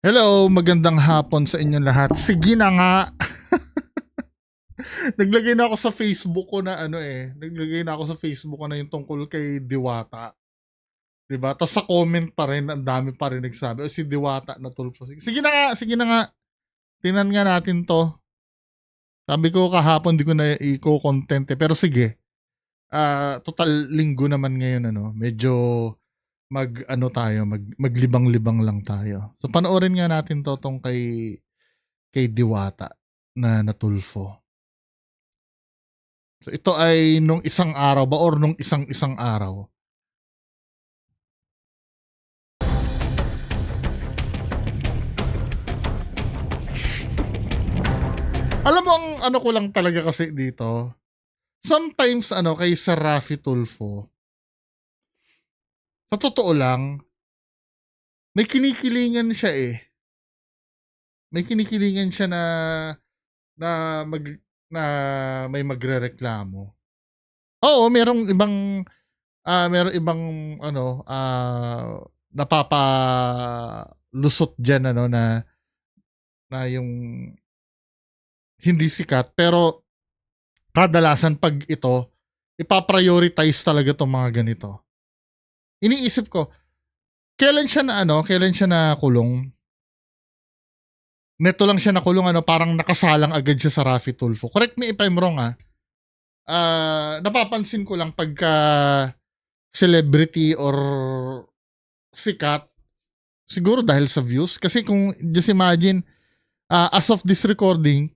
Hello, magandang hapon sa inyong lahat. Sige na nga. Naglagay na ako sa Facebook ko na naglagay na ako sa Facebook ko na yung tungkol kay Diwata. 'Di ba? Tapos sa comment pa rin, ang dami pa rin nagsabi, "O si Diwata na tulfo." Sige na nga, sige na nga. Tingnan nga natin 'to. Sabi ko kahapon di ko na i-co-content pero sige. Total linggo naman ngayon medyo maglibang-libang lang tayo. So panoorin nga natin 'to tong kay Diwata na natulfo. So ito ay nung isang araw ba or nung isang araw. Alam mo ang ano ko lang talaga kasi dito, sometimes kay Sir Raffy Tulfo, sa totoo lang, may kinikilingan siya eh. May kinikilingan siya na mag na may magrereklamo. Oo, merong ibang napapalusot diyan na yung hindi sikat pero kadalasan pag ito ipa-prioritize talaga 'tong mga ganito. Iniisip ko, kailan siya nakulong? Neto lang siya nakulong parang nakasalang agad siya sa Raffy Tulfo. Correct me if I'm wrong napapansin ko lang pagka celebrity or sikat, siguro dahil sa views. Kasi kung just imagine, as of this recording,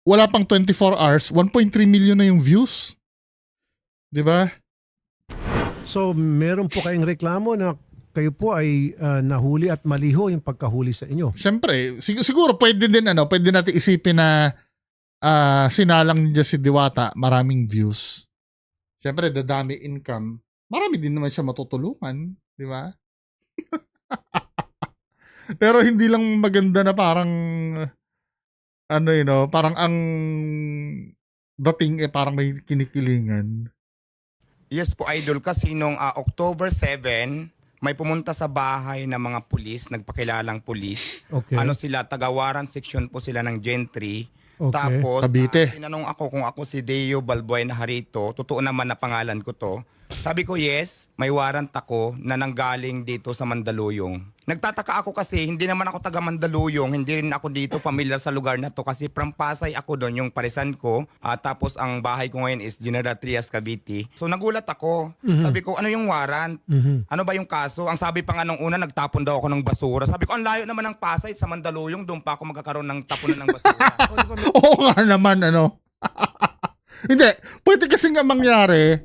wala pang 24 hours, 1.3 million na yung views. 'Di ba? So, meron po kayong reklamo na kayo po ay nahuli at maliho yung pagkahuli sa inyo. Siyempre, siguro pwede din pwede natin isipin na sinalang niya si Diwata, maraming views. Siyempre, dadami income, marami din naman siya matutulungan, di ba? Pero hindi lang maganda na parang parang ang dating parang may kinikilingan. Yes po, Idol. Kasi nung October 7, may pumunta sa bahay ng mga pulis, nagpakilalang pulis. Okay. Sila, Tagawaran section po sila ng Gentry. Okay. Tapos, Cavite. tinanong ako kung ako si Deo Balbuena Harito. Totoo naman na pangalan ko to. Sabi ko, yes, may warrant ako na nanggaling dito sa Mandaluyong. Nagtataka ako kasi hindi naman ako taga Mandaluyong, hindi rin ako dito familiar sa lugar na to kasi from Pasay ako doon, yung parisan ko. Tapos ang bahay ko ngayon is General Trias, Cavite. So nagulat ako. Sabi ko, ano yung warrant? Ano ba yung kaso? Ang sabi pa nga nung una, nagtapon daw ako ng basura. Sabi ko, ang layo naman ng Pasay sa Mandaluyong, doon pa ako magkakaroon ng tapunan ng basura. Oo nga naman, Hindi, pwede kasi nga mangyari,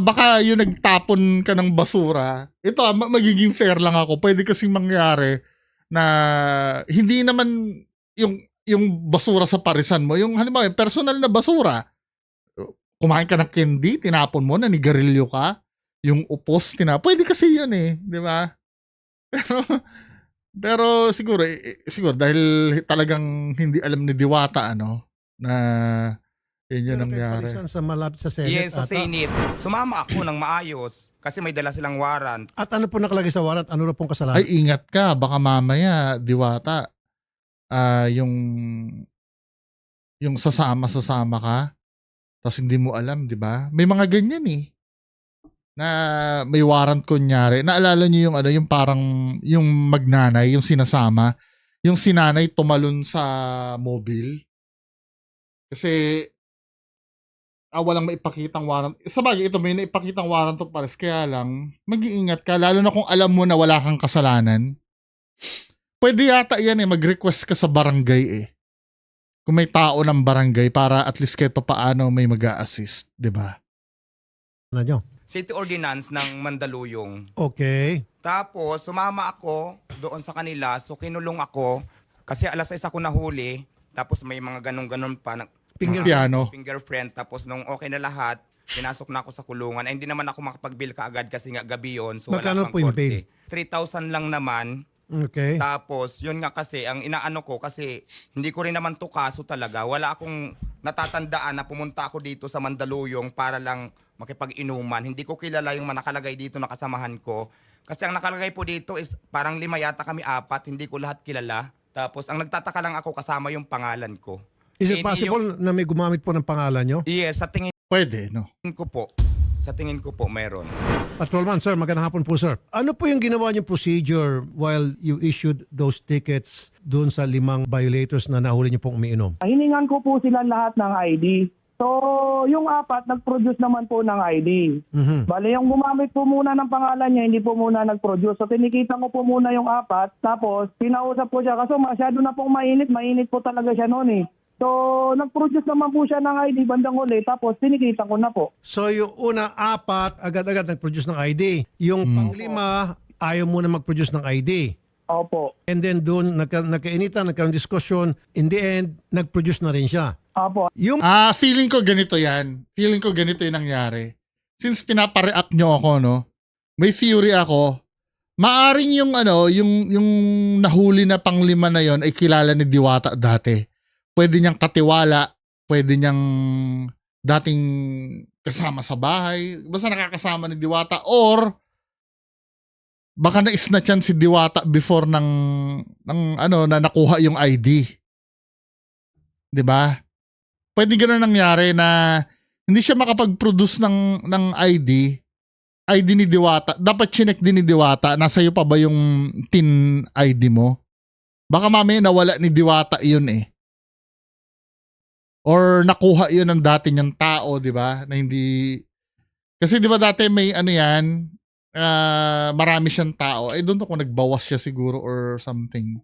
baka yung nagtapon ka ng basura, ito magiging fair lang ako, pwede kasi mangyari na hindi naman yung basura sa parisan mo, yung halimbawa, personal na basura, kumain ka ng candy, tinapon mo, nanigarilyo ka, yung upos, pwede kasi yun di ba? Pero siguro dahil talagang hindi alam ni Diwata na yun yung Pero kayo nangyari. parisan sa malapit sa Senate Yes, sa ata. Senate. Sumama ako ng maayos kasi may dala silang warrant. At ano po nakalagay sa warrant? Ano na pong kasalanan? Ay, ingat ka. Baka mamaya, Diwata, yung sasama ka, tapos hindi mo alam, di ba? May mga ganyan na may warrant kunyari. Naalala niyo yung parang, yung magnanay, yung sinasama, yung sinanay tumalon sa mobile. Kasi, walang maipakitang warrant. Sabagay, ito may naipakitang warrant of arrest. Kaya lang, mag-iingat ka. Lalo na kung alam mo na wala kang kasalanan. Pwede yata yan mag-request ka sa barangay Kung may tao ng barangay para at least kahit paano may mag-a-assist. Diba? Ano nyo? City Ordinance ng Mandaluyong. Okay. Tapos, sumama ako doon sa kanila. So, kinulong ako. Kasi alas 6 ako nahuli. Tapos, may mga ganun-ganun pa. Piano. Fingerprint. Tapos, nung okay na lahat, pinasok na ako sa kulungan. Hindi naman ako makapag-bail kaagad kasi nga gabi yun. So, Magkano wala pang po yung korte. bail? 3,000 lang naman. Okay. Tapos, yun nga kasi, ang inaano ko, kasi hindi ko rin naman to kaso talaga. Wala akong natatandaan na pumunta ako dito sa Mandaluyong para lang makipag-inuman. Hindi ko kilala yung nakalagay dito na kasamahan ko. Kasi ang nakalagay po dito is parang 5 yata kami, 4, hindi ko lahat kilala. Tapos ang nagtataka lang ako kasama yung pangalan ko. Is Hindi it possible na may gumamit po ng pangalan nyo? Yes, sa tingin Pwede, no? ko po. Sa tingin ko po meron. Patrolman, sir, magandang hapon po, sir. Ano po yung ginawa niyong procedure while you issued those tickets doon sa 5 violators na nahuli niyo pong umiinom? Hiningan ko po sila lahat ng ID. So, yung 4, nag-produce naman po ng ID. Mhm. Bale, yung gumamit po muna ng pangalan niya, hindi po muna nag-produce. So, tinikita ko po muna yung 4, tapos pinausap ko siya. Kasi masyado na pong mainit po talaga siya noon eh. So, nag-produce naman po siya ng ID bandang huli, tapos tinikita ko na po. So yung una, 4, agad-agad nag-produce ng ID. Yung pang-5, ayaw muna mag-produce ng ID. Opo. And then doon, nagkainitan, nagkaroon discussion. In the end, nag-produce na rin siya. Opo. Yung Feeling ko ganito yan. Feeling ko ganito yung nangyari. Since pinapareact nyo ako, no? May theory ako. Maaring yung yung nahuli na pang-5 na yon ay kilala ni Diwata dati. Pwede niyang katiwala, pwede niyang dating kasama sa bahay, basta nakakasama ni Diwata, or baka na-snatch yan si Diwata before ng na nakuha yung ID. 'Di ba? Pwede gano'n nangyari na hindi siya makapag-produce ng ID ni Diwata. Dapat chinek din ni Diwata, nasa iyo pa ba yung tin ID mo? Baka mamaya nawala ni Diwata yun eh. Or nakuha yun ng dati niyang tao, di ba? Na hindi... Kasi di ba dati may marami siyang tao. Doon ako nagbawas siya siguro or something.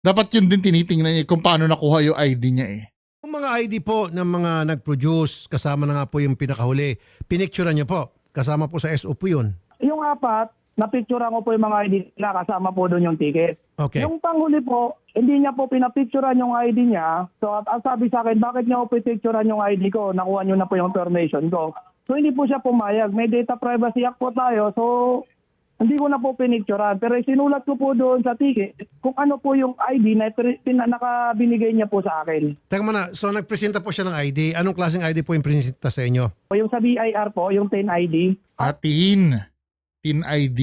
Dapat yun din tinitingnan niya kung paano nakuha yung ID niya eh. Yung mga ID po ng mga nag-produce, kasama na nga po yung pinakahuli, pinicturean niyo po. Kasama po sa SOP yun. Yung 4, napicturean ko po yung mga ID na kasama po doon yung ticket. Okay. Yung panghuli po, hindi niya po pinapicturean yung ID niya. So, at ang sabi sa akin, bakit niya po pipicturean yung ID ko? Nakuha niyo na po yung information ko. So, hindi po siya pumayag. May data privacy act po tayo. So, hindi ko na po pinicturean. Pero sinulat ko po doon sa ticket kung ano po yung ID na nakabinigay niya po sa akin. Teka muna, so nagpresenta po siya ng ID. Anong klaseng ID po yung presenta sa inyo? O yung sa BIR po, yung 10 ID. Tin ID.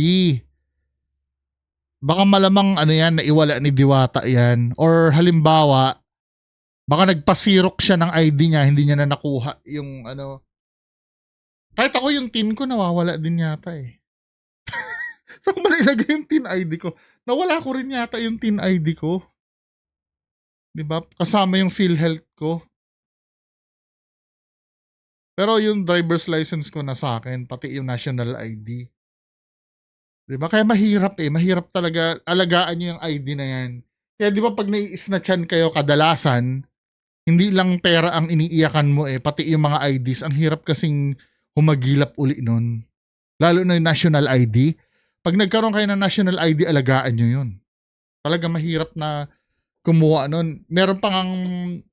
Baka malamang yan, naiwala ni Diwata yan. Or halimbawa, baka nagpasirok siya ng ID niya, hindi niya na nakuha yung Kahit ako yung tin ko, nawawala din yata eh. Saan ko man ilagay yung tin ID ko? Nawala ko rin yata yung tin ID ko. Diba? Kasama yung PhilHealth ko. Pero yung driver's license ko na sa akin, pati yung national ID. Diba? Kaya mahirap eh. Mahirap talaga alagaan nyo yung ID na yan. Kaya di ba pag nai-snatchan kayo kadalasan, hindi lang pera ang iniiyakan mo eh, pati yung mga IDs. Ang hirap kasing humagilap uli nun. Lalo na yung national ID. Pag nagkaroon kayo ng national ID, alagaan nyo yun. Talaga mahirap na kumuha nun. Meron pang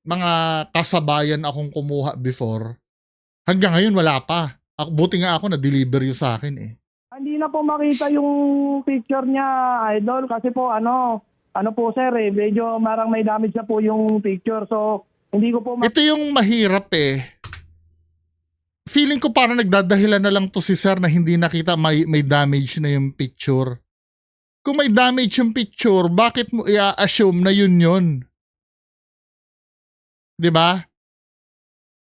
mga kasabayan akong kumuha before. Hanggang ngayon wala pa. Buti nga ako na-deliver yung sa akin eh. Hindi na po makita yung picture niya, idol. Kasi po, ano po sir eh, medyo marang may damage na po yung picture. So, hindi ko po Ito yung mahirap eh. Feeling ko parang nagdadahilan na lang to si sir na hindi nakita may damage na yung picture. Kung may damage yung picture, bakit mo i-assume na yun? 'Di ba?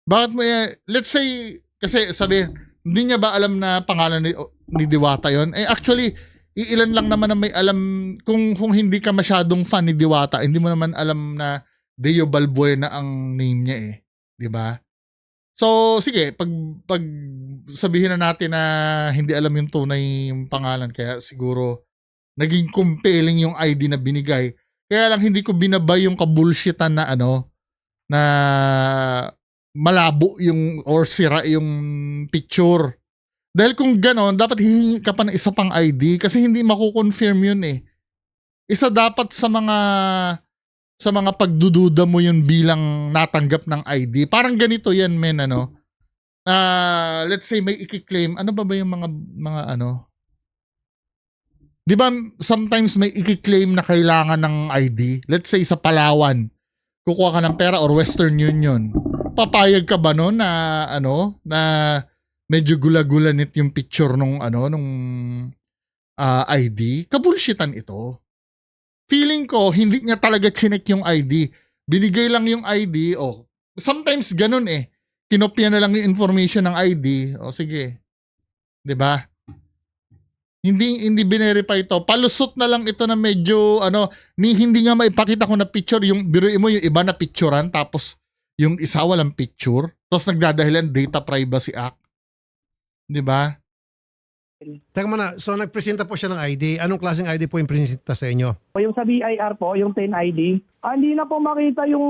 Bakit mo let's say, kasi sabihin, hindi niya ba alam na pangalan ni Diwata yon? Actually, iilan lang naman na may alam, kung hindi ka masyadong fan ni Diwata, hindi mo naman alam na Deo Balbuena ang name niya eh. 'Di ba? So, sige, pag sabihin na natin na hindi alam yung tunay yung pangalan, kaya siguro naging compelling yung ID na binigay. Kaya lang hindi ko binabay yung kabulshitan na na malabo yung or sira yung picture. Dahil kung gano'n, dapat hihingi ka pa ng isa pang ID kasi hindi mako-confirm yun eh. Isa dapat sa mga pagdududa mo yun bilang natanggap ng ID. Parang ganito yan, men, let's say may i-claim, ano ba yung mga di ba sometimes may i-claim na kailangan ng ID? Let's say sa Palawan, kukuha ka ng pera or Western Union. Papayag ka ba no na na medyo gula-gulanit yung picture nung ID, kabulshitan ito. Feeling ko, hindi niya talaga chinek yung ID. Binigay lang yung ID, sometimes ganun eh. Kinopya na lang yung information ng ID, sige. 'Di ba? Hindi binerify ito. Palusot na lang ito na medyo hindi nga maipakita ko na picture yung biruin mo yung iba na picturean tapos yung isa walang picture. Tapos nagdadahilan Data Privacy Act. 'Di ba? Teka muna, so nagpresenta po siya ng ID. Anong klaseng ID po yung presenta sa inyo? O yung sa BIR po, yung 10 ID, hindi na po makita yung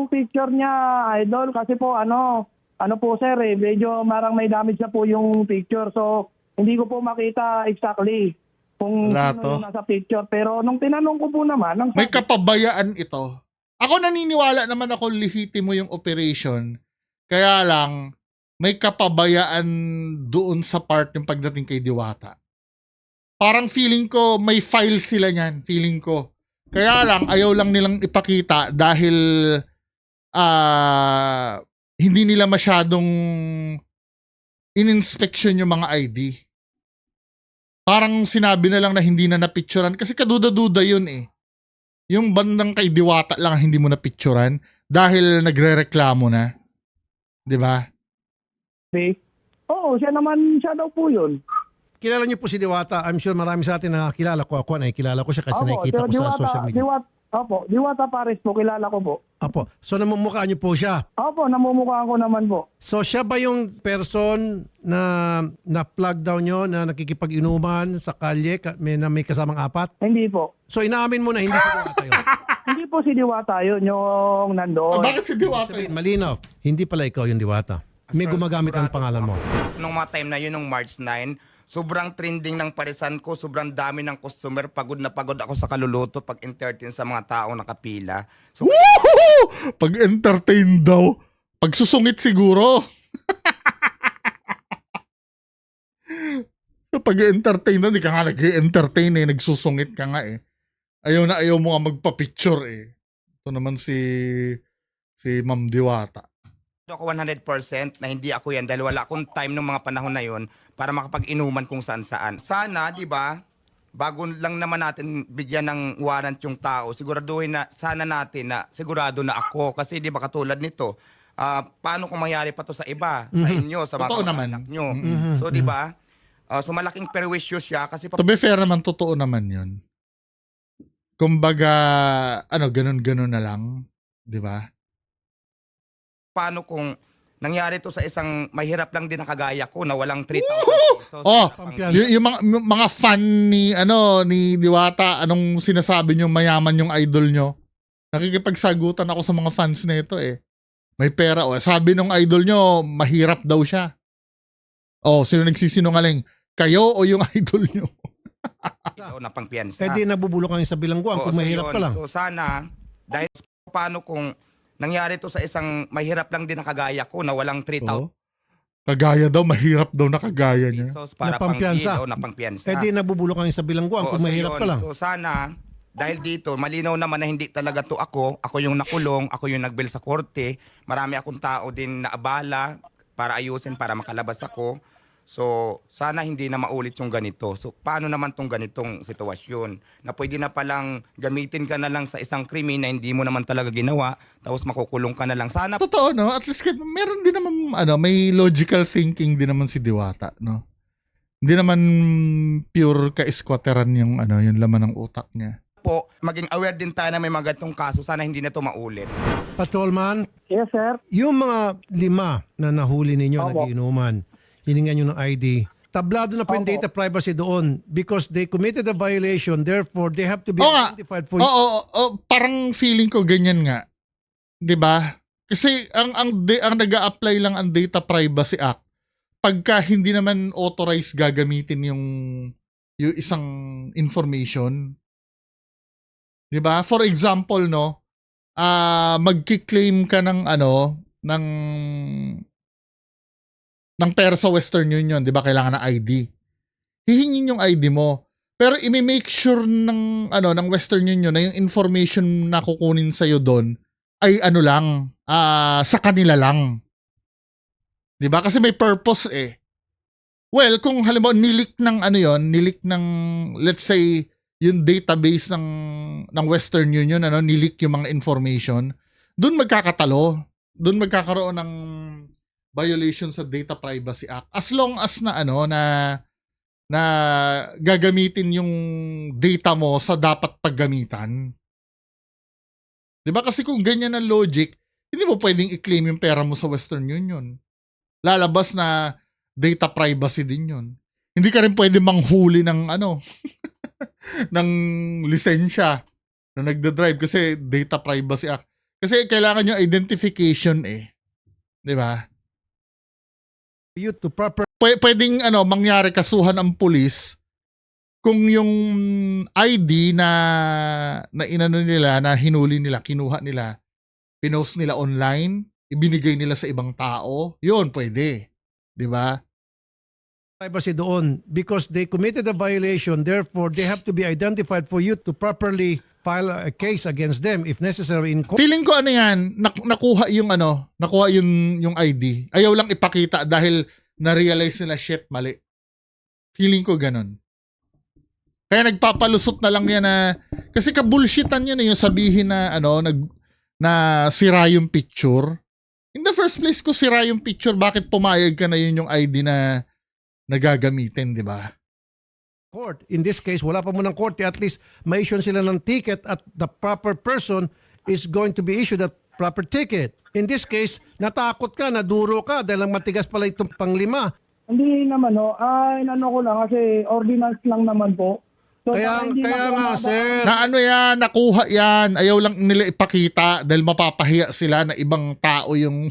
picture niya, idol. Kasi po, ano po sir, medyo marang may damage na po yung picture. So, hindi ko po makita exactly kung Wala sino to. yung nasa picture. Pero nung tinanong ko po naman, May kapabayaan ito. Ako naniniwala naman ako lehitimo yung operation. Kaya lang, may kapabayaan doon sa part yung pagdating kay Diwata. Parang feeling ko may file sila niyan, feeling ko. Kaya lang, ayaw lang nilang ipakita dahil hindi nila masyadong in-inspection yung mga ID. Parang sinabi na lang na hindi na napicturan kasi kaduda-duda yun eh. Yung bandang kay Diwata lang hindi mo napicturan dahil nagrereklamo na. 'Di ba? Oo, siya daw po yun. Kilala niyo po si Diwata. I'm sure marami sa atin na kilala ko. Ako nakikilala ko siya kasi nakikita ko sa social media. Diwata Pares po, kilala ko po. Apo. So namumukha niyo po siya. Opo, namumukhaan ko naman po. So siya ba yung person na plug down nyo na nakikipag-inuman sa kalye na may kasamang apat? Hindi po. So inaamin mo na hindi si Diwata yun. Hindi po si Diwata yun, yung nandoon. Bakit si Diwata? Sabihin, malinaw. Hindi pala ikaw yung Diwata. May gumagamit ang pangalan mo. Nung mga time na yun, nung March 9, sobrang trending ng parisan ko, sobrang dami ng customer, pagod na pagod ako sa kaluluto pag entertain sa mga taong nakapila. So, Woohoo! Pag-entertain daw. Pagsusungit siguro. Pag-entertain na, di ka nga nag-entertain eh. Nagsusungit ka nga eh. Ayaw na ayaw mo nga magpa-picture eh. Ito naman si Ma'am Diwata. ako 100% na hindi ako yan dahil wala akong time nung mga panahon na yon para makapag-inuman kung saan-saan. Sana, di ba, bago lang naman natin bigyan ng warrant yung tao, siguraduhin na sana natin na sigurado na ako. Kasi di ba katulad nito, paano kung mangyari pa to sa iba, sa inyo, sa mga Totoo naman. anak nyo. So, di ba, so malaking perwisyo siya kasi To be fair naman, totoo naman yun. Kumbaga, ganun-ganun na lang. Di ba? paano kung nangyari to sa isang mahirap lang din na kagaya ko na walang 3,000 pesos. Oh, Pampiyansa. yung mga fan ni Diwata, anong sinasabi nyo, mayaman yung idol nyo? Nakikipagsagutan ako sa mga fans na ito eh. May pera. Sabi nung idol nyo, mahirap daw siya. Sino nagsisinungaling? Kayo o yung idol nyo? Na pangpiyansa. Eh di nabubulok ang sa bilangguan kung so mahirap yun. ka lang. So sana, dahil paano kung nangyari to sa isang mahirap lang din na kagaya ko na walang 3,000 Kagaya daw, mahirap daw na kagaya niya. pesos para Na pampiyansa. na pangpiyansa. Eh di nabubulok ang sa bilangguan kung mahirap ka lang. So sana, dahil dito, malinaw naman na hindi talaga to ako yung nakulong, ako yung nagbil sa korte, marami akong tao din na abala para ayusin, para makalabas ako. So, sana hindi na maulit yung ganito. So, paano naman tong ganitong sitwasyon? Na pwede na palang gamitin ka na lang sa isang krimen na hindi mo naman talaga ginawa, tapos makukulong ka na lang. Sana Totoo, no? At least meron din naman, may logical thinking din naman si Diwata, no? Hindi naman pure ka-squatteran yung laman ng utak niya. po, maging aware din tayo na may mga ganitong kaso. Sana hindi na to maulit. Patrolman, Yes, sir. yung mga 5 na nahuli ninyo, Opo. nagiinuman, hiningan nyo ng ID, tablado na po yung Opo. data privacy doon because they committed a violation, therefore they have to be Oo nga. identified for Parang feeling ko ganyan nga. 'Di ba? Kasi ang nag-a-apply lang ang Data Privacy Act pagka hindi naman authorized gagamitin yung isang information. 'Di ba? For example, no, magki-claim ka ng pera sa Western Union, 'di ba? Kailangan ng ID. Hihingin yung ID mo. Pero i-make sure ng Western Union na yung information na kukunin sa iyo doon ay sa kanila lang. 'Di ba? Kasi may purpose eh. Well, kung halimbawa nilik ng ano yon, nilik ng let's say yung database ng Western Union, ano, nilik yung mga information, doon magkakatalo. Doon magkakaroon ng violation sa Data Privacy Act. As long as na ano na gagamitin yung data mo sa dapat paggamitan. 'Di ba kasi kung ganyan ang logic, hindi mo pwedeng i-claim yung pera mo sa Western Union. Lalabas na data privacy din 'yon. Hindi ka rin pwede manghuli ng ano ng lisensya na nagda-drive kasi Data Privacy Act. Kasi kailangan yung identification 'di ba? You to proper Pwedeng ano mangyari kasuhan ang pulis kung yung ID na inano nila, na hinuli nila, kinuha nila, pinost nila online, ibinigay nila sa ibang tao, yun pwede. 'Di ba? privacy doon because they committed a violation. Therefore, they have to be identified for you to properly file a case against them if necessary in court. Feeling ko ano yan, nakuha yung ID. Ayaw lang ipakita dahil na-realize nila shit, mali. Feeling ko ganun. Kaya nagpapalusot na lang yan na, kasi ka-bullshitan yun yung sabihin na ano, na sira yung picture. In the first place, kung sira yung picture, bakit pumayag ka na yun yung ID na nagagamitin, di ba? Court. In this case, wala pa munang court. At least ma-issue sila ng ticket at the proper person is going to be issued that proper ticket. In this case, natakot ka, naduro ka dahil ang matigas pala itong panglima. Hindi naman ho. Inano ko lang kasi ordinance lang naman po. So, Kaya hindi na po nga, sir. Na ano yan, nakuha yan. Ayaw lang nila ipakita dahil mapapahiya sila na ibang tao yung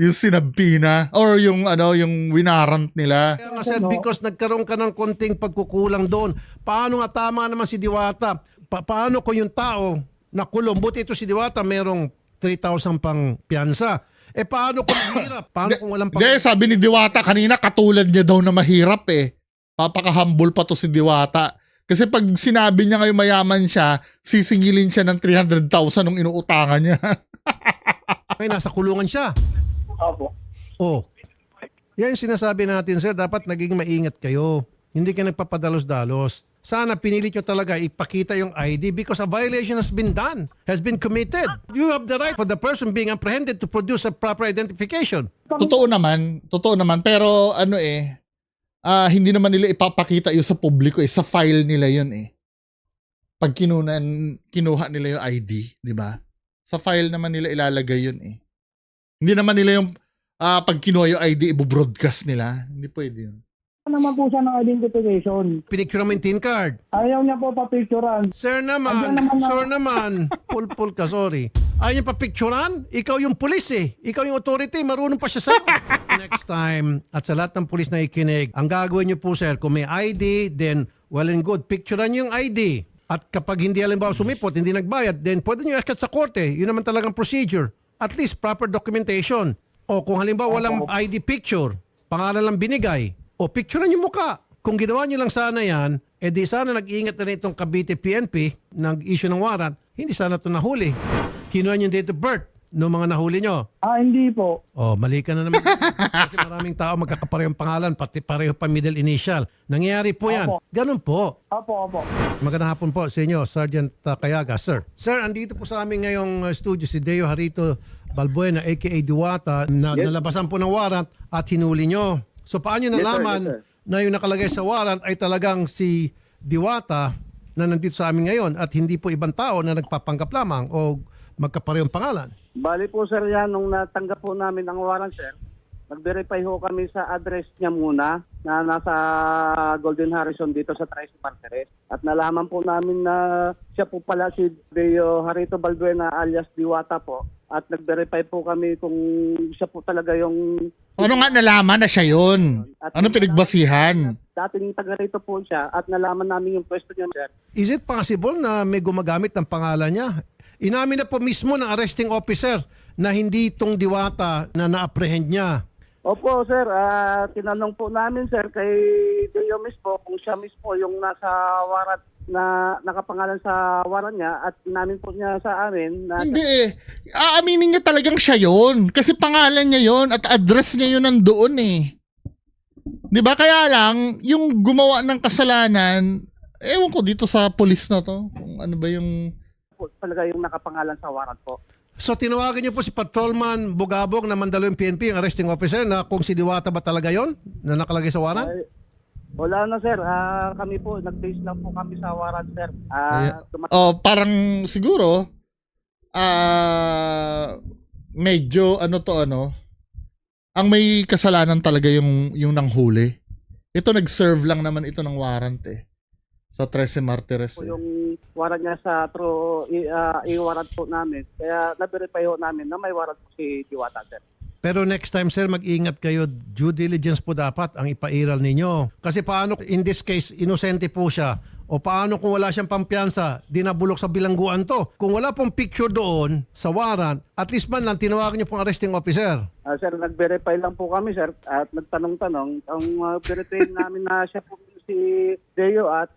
yung sinabpi na or yung ano, yung winarant nila. Kaya nga, sir, because nagkaroon ka ng konting pagkukulang doon. Paano nga tama naman si Diwata? Paano kung yung tao nakulong? Buti ito si Diwata, merong 3,000 pang piyansa. Paano kung mahirap? Paano kung walang pang... Hindi, sabi ni Diwata kanina, katulad niya daw na mahirap Papaka-humble pa to si Diwata. Kasi pag sinabi niya ngayon mayaman siya, sisingilin siya ng 300,000 nung inuutangan niya. Ay, nasa kulungan siya. Opo. Oh. Yan yung sinasabi natin, sir. Dapat naging maingat kayo. Hindi ka nagpapadalos-dalos. Sana pinilit nyo talaga ipakita yung ID because a violation has been done, has been committed. You have the right for the person being apprehended to produce a proper identification. Totoo naman. Pero ano hindi naman nila ipapakita yun sa publiko sa file nila yun Pag kinuha nila yung ID, di ba? Sa file naman nila ilalagay yun Hindi naman nila yung pag kinuha yung ID, i-broadcast nila. Hindi pwede yun. Ano naman po siya ng identification? Pinicture mo yung tin card. Ayaw niya po pa-picturean. Sir naman, pulpul ka, sorry. Ayaw niya pa-picturean? Ikaw yung pulis Ikaw yung authority, marunong pa siya sa'yo. Next time, at sa lahat ng pulis na ikinig, ang gagawin niyo po, sir, kung may ID, then well and good, picturean niyo yung ID. At kapag hindi halimbawa sumipot, hindi nagbayad, then pwede niyo ikat sa korte. Yun naman talagang procedure. At least proper documentation. O kung halimbawa walang ID picture, pangalan lang binigay, o picturean yung mukha. Kung ginawa nyo lang sana yan, di sana nag-iingat na rin itong Cavite PNP, nag-issue ng warrant, hindi sana ito nahuli. Kinuha nyo yung date of birth ng mga nahuli nyo. Hindi po. Oh, mali ka na naman. Kasi maraming tao magkakaparehong pangalan, pati pareho pa middle initial. Nangyayari po yan. Opo. Ganun po. Opo. Magandang hapon po sa inyo, Sergeant Kayaga. Sir, andito po sa amin ngayong studio si Deo Harito Balbuena, aka Diwata, na nalabasan po ng warrant at hinuli nyo. So paano nyo nalaman na yung nakalagay sa warrant ay talagang si Diwata na nandito sa amin ngayon at hindi po ibang tao na nagpapanggap lamang o magkaparehong pangalan? Bali po sir yan, nung natanggap po namin ang warrant sir, nag-verify ho kami sa address niya muna na nasa Golden Harrison dito sa Tres Martires. At nalaman po namin na siya po pala si Deo Harito Balbuena alias Diwata po. At nag-verify po kami kung siya po talaga yung... Ano nga nalaman na siya yun? Ano pinagbasihan? Dating taga rito po siya at nalaman namin yung pwesto niya sir. Is it possible na may gumagamit ng pangalan niya? Inamin na po mismo ng arresting officer na hindi itong Diwata na na-apprehend niya. Opo sir, tinanong po namin sir kay Deo mismo kung siya mismo yung nasa warrant na nakapangalan sa warrant niya at inamin po niya sa amin na... Hindi aaminin niya talagang siya yun. Kasi pangalan niya yun at address niya yun nandoon 'Di ba? Kaya lang, yung gumawa ng kasalanan, ewan ko dito sa police na to, kung ano ba yung... Po, talaga yung nakapangalan sa warrant po. So tinawagan niyo po si Patrolman Bugabong na Mandaluyong PNP, ang arresting officer, na kung si Diwata ba talaga yon na nakalagay sa warrant? Ay, wala na sir, kami po, nag-base lang po kami sa warrant sir. Parang siguro, medyo ang may kasalanan talaga yung nanghuli. Ito nag-serve lang naman ito ng warrant sa 13 Martires. Po yung warrant niya sa i-warrant po namin. Kaya na-verify ho namin na may warrant po si Diwata sir. Pero next time sir, mag-ingat kayo. Due diligence po dapat ang ipairal ninyo. Kasi paano in this case, inosente po siya? O paano kung wala siyang pampiyansa, dinabulok sa bilangguan to? Kung wala pong picture doon sa warrant, at least man lang tinawagan niyo pong arresting officer. Sir, nag-verify lang po kami sir at nagtanong-tanong. Ang verify namin na siya po si Deo at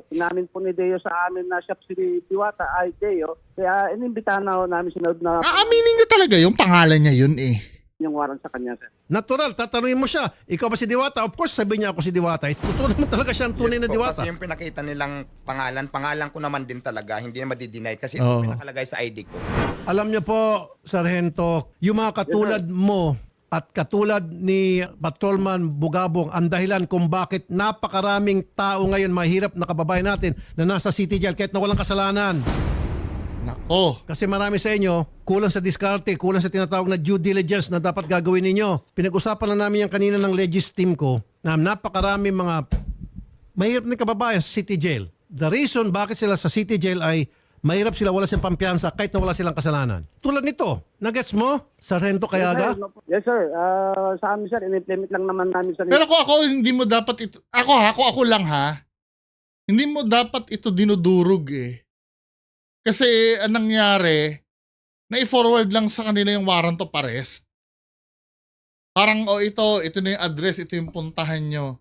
namin po ni Deo sa amin na siya si Diwata ay Deo. Kaya inimbitahan na ho namin sinunod na Aaminin niya talaga yung pangalan niya yun yung warrant sa kanya sir. Natural, tatanungin mo siya, ikaw ba si Diwata? Of course, sabi niya ako si Diwata. Totoo naman talaga siya ang tunay na po, Diwata. Kasi yung pinakita nilang pangalan ko naman din talaga, hindi na madideny kasi Oo. ito pinakalagay sa ID ko. Alam niyo po, Sargento, yung mga katulad mo at katulad ni Patrolman Bugabong, ang dahilan kung bakit napakaraming tao ngayon, mahirap na kababayan natin na nasa city jail kahit na walang kasalanan. Nako. Kasi marami sa inyo, kulang sa diskarte, kulang sa tinatawag na due diligence na dapat gagawin ninyo. Pinag-usapan lang namin yan kanina ng Legis team ko na napakarami mga mahirap na kababayan sa city jail. The reason bakit sila sa city jail ay mahirap sila, wala silang pampiyansa kahit na wala silang kasalanan. Tulad nito, nagets mo? Sargento Kayaga? Yes sir, sa amin sir, in-implement lang naman namin sa Pero kung ako, hindi mo dapat ito... Ako lang ha. Hindi mo dapat ito dinudurog Kasi anong nangyari, na-forward lang sa kanila yung warrant of arrest. Parang, ito na yung address, ito yung puntahan nyo.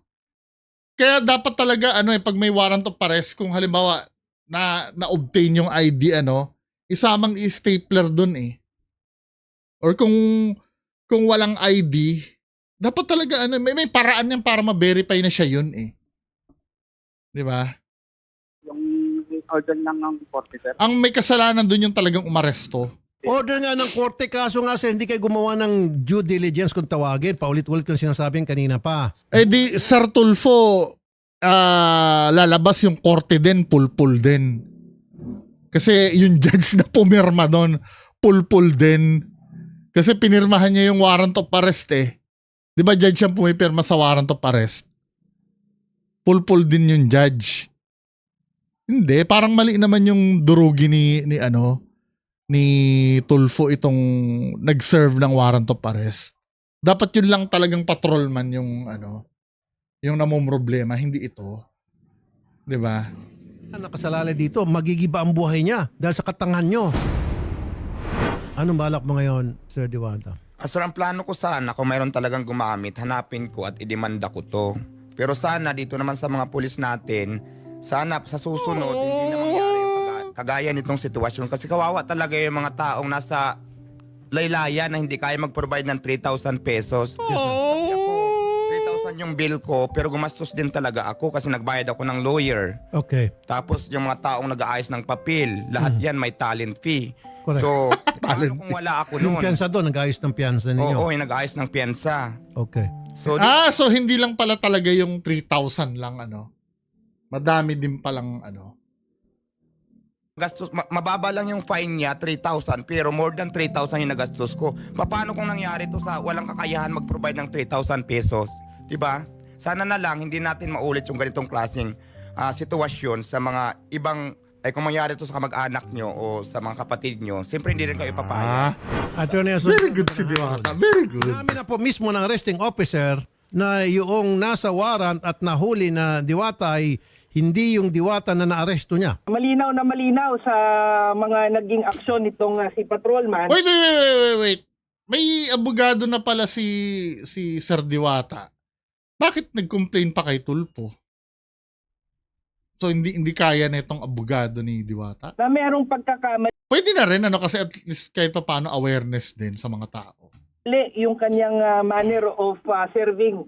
Kaya dapat talaga, pag may warrant of arrest, kung halimbawa, na-obtain yung ID, isamang i-stapler dun Or kung walang ID, dapat talaga, may paraan yan para ma-verify na siya yun Di ba? yung order ng korte sir. Ang may kasalanan dun yung talagang umaresto. Order nga ng korte, kaso nga sir, hindi kayo gumawa ng due diligence kung tawagin. Paulit-ulit kong sinasabing kanina pa. Di, Sir Tulfo, lalabas yung korte din, pulpul din. Kasi yung judge na pumirma doon, pulpul din. Kasi pinirmahan niya yung warrant of arrest Di ba judge ang pumipirma sa warrant of arrest? Pulpul din yung judge. Hindi, parang mali naman yung durugi ni Tulfo itong nag-serve ng warrant of arrest. Dapat yun lang talagang patrolman yung yung namumroblema, hindi ito. 'Di ba? Nakasalalay dito, magigiba ang buhay niya dahil sa katangahan nyo. Anong balak mo ngayon, Sir Diwata? Sir, ang plano ko sana, kung mayroon talagang gumamit, hanapin ko at idemanda ko to. Pero sana dito naman sa mga pulis natin, sana sa susunod, hindi na mangyari yung kagaya nitong sitwasyon. Kasi kawawa talaga yung mga taong nasa laylayan na hindi kaya mag-provide ng 3,000 pesos. Kasi ako, 3,000 yung bill ko, pero gumastos din talaga ako kasi nagbayad ako ng lawyer. Okay. Tapos yung mga taong nag-aayos ng papel, lahat yan may talent fee. Correct. So, paano kung wala ako Yung noon? piyansa doon, nag-ayos ng piyansa ninyo. Oo, yung nag-aayos ng piyansa. Okay. So, So hindi lang pala talaga yung 3,000 lang Madami din palang gastos, mababa lang yung fine niya, 3,000, pero more than 3,000 yung nagastos ko. Paano kung nangyari to sa walang kakayahan mag-provide ng 3,000 pesos? Diba? Sana na lang hindi natin maulit yung ganitong klaseng sitwasyon sa mga ibang, kung mangyari to sa kamag-anak nyo o sa mga kapatid nyo, siyempre hindi rin kayo ipapahaya. Attorney Very good si Diwata. Very good. Namin na po mismo ng arresting officer na yung nasa warrant at nahuli na Diwata ay hindi yung Diwata na naaresto niya. Malinaw na malinaw sa mga naging aksyon nitong si Patrolman. Wait. May abogado na pala si Sir Diwata. Bakit nag-complain pa kay Tulfo? So hindi kaya na itong abogado ni Diwata? Na merong pagkakamali Pwede na rin kasi at least kahit paano awareness din sa mga tao. yung kanyang manner of serving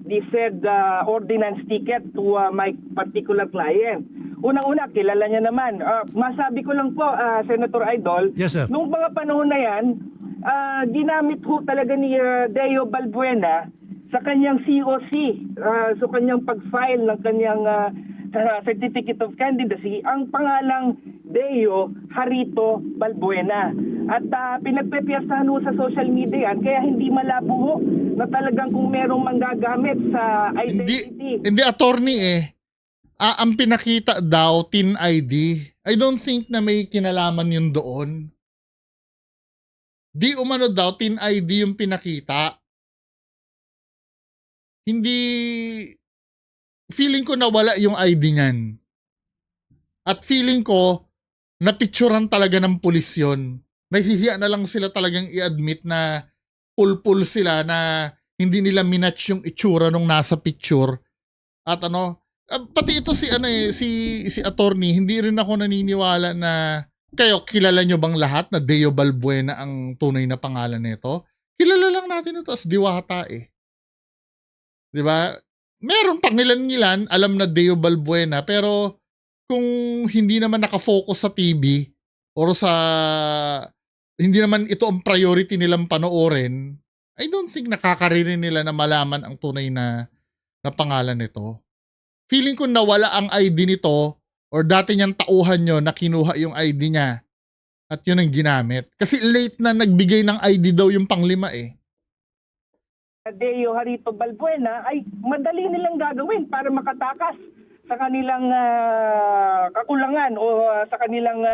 the said ordinance ticket to my particular client. Unang-una, kilala niya naman. Masabi ko lang po, Senator Idol, Yes, sir. nung mga panahon na yan, ginamit ho talaga ni Deo Balbuena sa kanyang COC, so kanyang pag-file ng kanyang Certificate of Candidacy, ang pangalang Deo Harito Balbuena. At pinagpepiyasahan ho sa social media yan, kaya hindi malabo ho na talagang kung merong manggagamit sa identity. Hindi attorney eh. Ang pinakita daw, TIN ID. I don't think na may kinalaman yun doon. Di umano daw, TIN ID yung pinakita. Hindi, feeling ko nawala yung ID niyan. At feeling ko, napicturan talaga ng pulis yun. Nahihiya na lang sila talagang i-admit na pulpul sila na hindi nila minatch yung itsura nung nasa picture. At pati ito si attorney, hindi rin ako naniniwala na kayo, kilala nyo bang lahat na Deo Balbuena ang tunay na pangalan nito? Kilala lang natin ito as Diwata eh. 'Di ba? Meron pangilan-ngilan, alam na Deo Balbuena, pero kung hindi naman nakafocus sa TV or hindi naman ito ang priority nilang panoorin, I don't think nakakarinig nila na malaman ang tunay na pangalan nito. Feeling ko nawala ang ID nito or dati niyang tauhan nyo na kinuha yung ID niya at yun ang ginamit. Kasi late na nagbigay ng ID daw yung panglima eh. Deo Harito Balbuena ay madali nilang gagawin para makatakas sa kanilang kakulangan o sa kanilang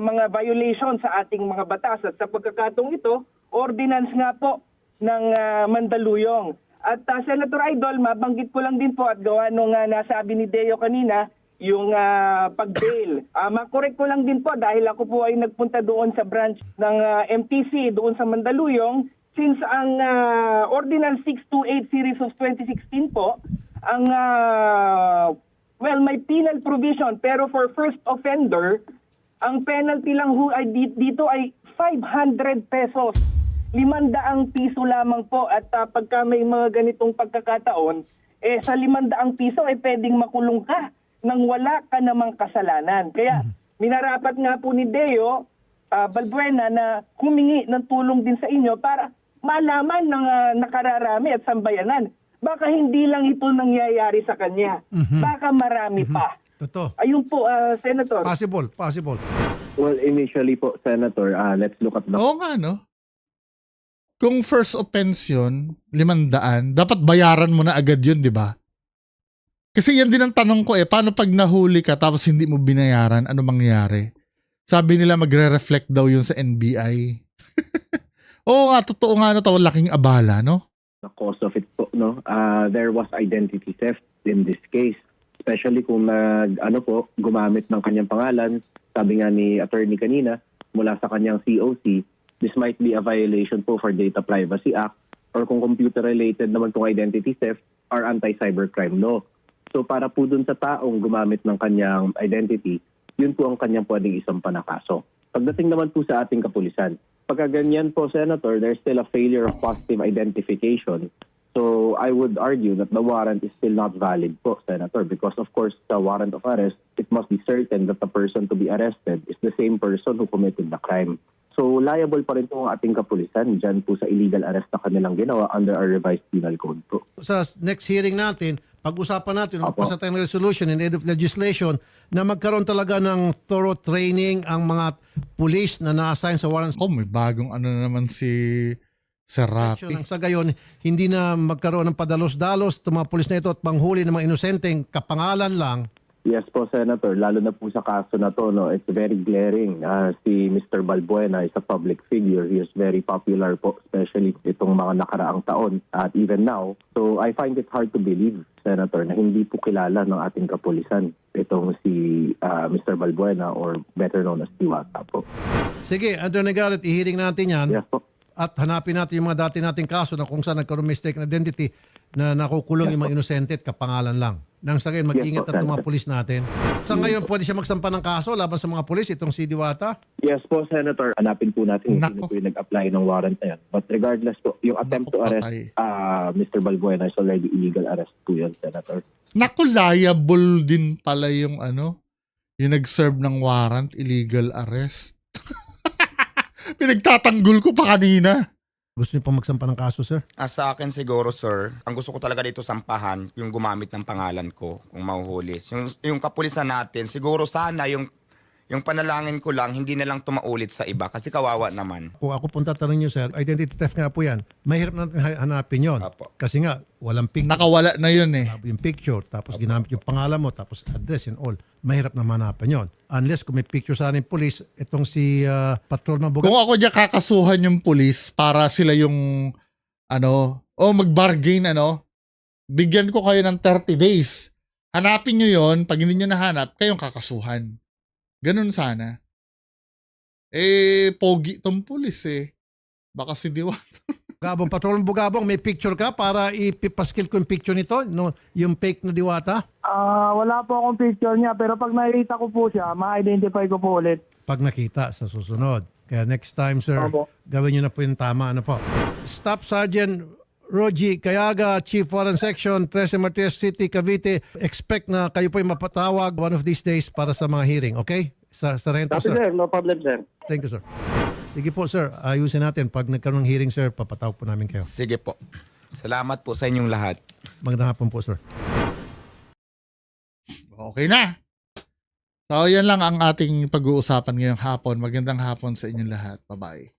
mga violation sa ating mga batas. At sa pagkakataong ito, ordinance nga po ng Mandaluyong. At Senator Idol, mabanggit ko lang din po at gawa nung nasabi ni Deo kanina, yung pag-bail. Makorek ko lang din po dahil ako po ay nagpunta doon sa branch ng MTC doon sa Mandaluyong. Since ang Ordinance 628 Series of 2016 po, ang may penal provision pero for first offender, ang penalty lang ay dito ay 500 pesos. 500 piso lamang po at pagka may mga ganitong pagkakataon, sa 500 piso ay pwedeng makulong ka nang wala ka namang kasalanan. Kaya minarapat nga po ni Deo Balbuena na humingi ng tulong din sa inyo para malaman ng nakararami at sambayanan. Baka hindi lang ito nangyayari sa kanya. Baka marami pa. Totoo. Ayun po, Senator. Possible. Well, initially po, Senator, let's look at the Oo nga, no? Kung first offense yun, 500, dapat bayaran mo na agad yun, di ba? Kasi yan din ang tanong ko paano pag nahuli ka tapos hindi mo binayaran, ano mangyayari? Sabi nila magre-reflect daw yun sa NBI. Oo nga, totoo nga, laking abala, no? cause of it po, no? There was identity theft in this case. Especially kung gumamit ng kanyang pangalan, sabi nga ni attorney kanina, mula sa kanyang COC, this might be a violation po for Data Privacy Act, or kung computer-related naman itong identity theft, or anti-cybercrime law. So para po dun sa taong gumamit ng kanyang identity, yun po ang kanyang pwedeng isampa na kaso. Pagdating naman po sa ating kapulisan, pagka ganyan po, Senator, there's still a failure of positive identification. So I would argue that the warrant is still not valid po, Senator, because of course the warrant of arrest, it must be certain that the person to be arrested is the same person who committed the crime. So liable pa rin po ang ating kapulisan dyan po sa illegal arrest na kanilang ginawa under our revised penal code po. Sa next hearing natin, pag-usapan natin, Opo. magpasa tayong resolution and aid of legislation na magkaroon talaga ng thorough training ang mga pulis na na-assign sa warrant May bagong ano na naman si Serapi. section. Sa gayon, hindi na magkaroon ng padalos-dalos itong mga pulis na ito at panghuli ng mga inosenteng kapangalan lang. Yes po, Senator. Lalo na po sa kaso na to, no, it's very glaring. Si Mr. Balbuena is a public figure. He is very popular po, especially itong mga nakaraang taon at even now. So I find it hard to believe, Senator, na hindi po kilala ng ating kapulisan itong si Mr. Balbuena or better known as Diwata po. Sige, Attorney Garrett, i-hearing natin yan. Yes po. At hanapin natin yung mga dati nating kaso na kung saan nagkaroon mistaken identity. na nakukulong yung mga inosente at kapangalan lang. Nang sa ngayon, mag-ingat Yes po, na itong mga Senator. pulis natin. Sa ngayon, pwede siya magsampa ng kaso laban sa mga pulis, itong si Diwata? Yes po, Senator. Hanapin po natin kung Nako. sino po yung nag-apply ng warrant na yan. But regardless po, yung attempt to arrest Patay. Mr. Balbuena is already illegal arrest po yun, Senator. Naku, liable din pala yung yung nag-serve ng warrant, illegal arrest. Pinagtatanggol ko pa kanina. Gusto niyo pa magsampa ng kaso, sir? Sa akin siguro, sir, ang gusto ko talaga dito sampahan, yung gumamit ng pangalan ko, kung mahuhuli. Yung kapulisan natin, siguro sana yung panalangin ko lang, hindi na lang tumaulit sa iba kasi kawawa naman. Kung ako punta tanong niyo, sir, identity theft nga po yan. Mahirap natin hanapin yon. Apo. Kasi nga, walang picture. Nakawala na yun eh. Yung picture, tapos ginamit yung pangalan mo, tapos address and all. Mahirap na manapan yon. Unless kung may picture sa ating police, itong si Patrolman Bugat. Kung ako dyan kakasuhan yung pulis para sila yung mag-bargain bigyan ko kayo ng 30 days. Hanapin nyo yon, pag hindi nyo nahanap, kayong kakasuhan. Ganun sana. Pogi tong pulis eh. Baka si Diwata. Bugabong, Patrolman Bugabong, may picture ka para ipipaskil ko yung picture nito? No, yung fake na Diwata? Wala po akong picture niya, pero pag nakita ko po siya, ma-identify ko po ulit. Pag nakita sa susunod. Kaya next time, sir, Opo. gawin nyo na po yung tama. Staff Sergeant Rogie Cayaga, Chief Warrant Section, 13 Martires City, Cavite. Expect na kayo po yung mapatawag one of these days para sa mga hearing, okay? Sargento, Copy, sir. sir. No problem, sir. Thank you, sir. Sige po, sir. Ayusin natin. Pag nagkaroon ng hearing, sir, papatawag po namin kayo. Sige po. Salamat po sa inyong lahat. Magandang hapon po, sir. Okay na. So, yan lang ang ating pag-uusapan ngayong hapon. Magandang hapon sa inyong lahat. Bye-bye.